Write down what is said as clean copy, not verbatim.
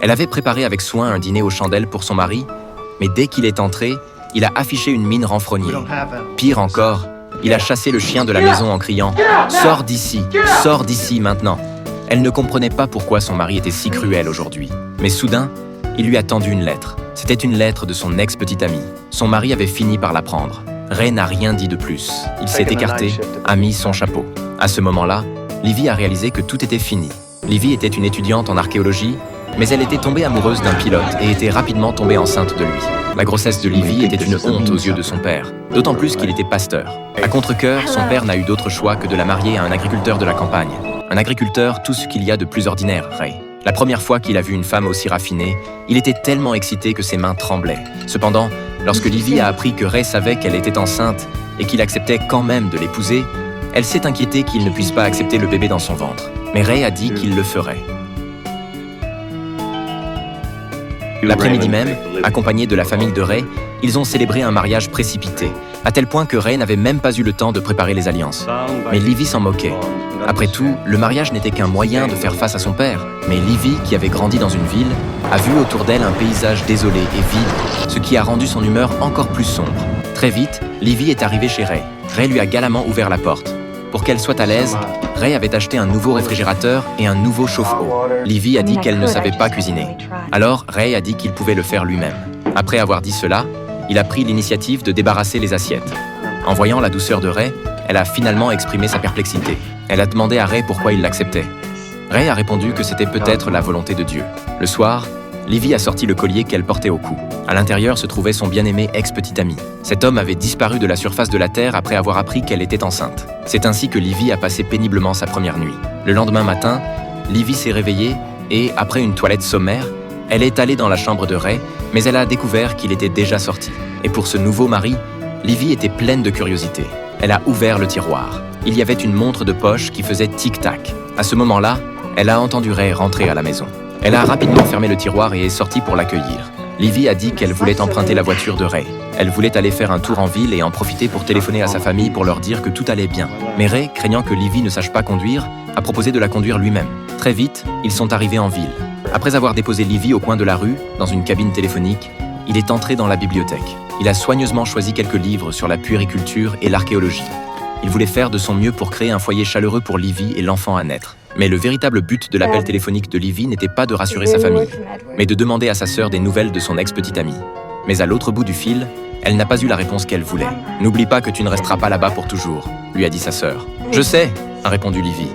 Elle avait préparé avec soin un dîner aux chandelles pour son mari, mais dès qu'il est entré, il a affiché une mine renfrognée. Pire encore, il a chassé le chien de la maison en criant « Sors d'ici maintenant !» Elle ne comprenait pas pourquoi son mari était si cruel aujourd'hui. Mais soudain, il lui a tendu une lettre. C'était une lettre de son ex-petite amie. Son mari avait fini par la prendre. Ray n'a rien dit de plus. Il s'est écarté, a mis son chapeau. À ce moment-là, Livy a réalisé que tout était fini. Livy était une étudiante en archéologie, mais elle était tombée amoureuse d'un pilote et était rapidement tombée enceinte de lui. La grossesse de Livy était une honte aux yeux de son père, d'autant plus qu'il était pasteur. À contre-cœur, son père n'a eu d'autre choix que de la marier à un agriculteur de la campagne. Un agriculteur, tout ce qu'il y a de plus ordinaire, Ray. La première fois qu'il a vu une femme aussi raffinée, il était tellement excité que ses mains tremblaient. Cependant, lorsque Livy a appris que Ray savait qu'elle était enceinte et qu'il acceptait quand même de l'épouser, elle s'est inquiétée qu'il ne puisse pas accepter le bébé dans son ventre. Mais Ray a dit qu'il le ferait. L'après-midi même, accompagnés de la famille de Ray, ils ont célébré un mariage précipité, à tel point que Ray n'avait même pas eu le temps de préparer les alliances. Mais Livy s'en moquait. Après tout, le mariage n'était qu'un moyen de faire face à son père. Mais Livy, qui avait grandi dans une ville, a vu autour d'elle un paysage désolé et vide, ce qui a rendu son humeur encore plus sombre. Très vite, Livy est arrivée chez Ray. Ray lui a galamment ouvert la porte. Pour qu'elle soit à l'aise, Ray avait acheté un nouveau réfrigérateur et un nouveau chauffe-eau. Livy a dit qu'elle ne savait pas cuisiner. Alors, Ray a dit qu'il pouvait le faire lui-même. Après avoir dit cela, il a pris l'initiative de débarrasser les assiettes. En voyant la douceur de Ray, elle a finalement exprimé sa perplexité. Elle a demandé à Ray pourquoi il l'acceptait. Ray a répondu que c'était peut-être la volonté de Dieu. Le soir, Livy a sorti le collier qu'elle portait au cou. À l'intérieur se trouvait son bien-aimé ex-petit ami. Cet homme avait disparu de la surface de la Terre après avoir appris qu'elle était enceinte. C'est ainsi que Livy a passé péniblement sa première nuit. Le lendemain matin, Livy s'est réveillée et, après une toilette sommaire, elle est allée dans la chambre de Ray, mais elle a découvert qu'il était déjà sorti. Et pour ce nouveau mari, Livy était pleine de curiosité. Elle a ouvert le tiroir. Il y avait une montre de poche qui faisait tic-tac. À ce moment-là, elle a entendu Ray rentrer à la maison. Elle a rapidement fermé le tiroir et est sortie pour l'accueillir. Livy a dit qu'elle voulait emprunter la voiture de Ray. Elle voulait aller faire un tour en ville et en profiter pour téléphoner à sa famille pour leur dire que tout allait bien. Mais Ray, craignant que Livy ne sache pas conduire, a proposé de la conduire lui-même. Très vite, ils sont arrivés en ville. Après avoir déposé Livy au coin de la rue, dans une cabine téléphonique, il est entré dans la bibliothèque. Il a soigneusement choisi quelques livres sur la puériculture et l'archéologie. Il voulait faire de son mieux pour créer un foyer chaleureux pour Livy et l'enfant à naître. Mais le véritable but de l'appel téléphonique de Livy n'était pas de rassurer sa famille, mais de demander à sa sœur des nouvelles de son ex-petite amie. Mais à l'autre bout du fil, elle n'a pas eu la réponse qu'elle voulait. « N'oublie pas que tu ne resteras pas là-bas pour toujours », lui a dit sa sœur. « Je sais », a répondu Livy.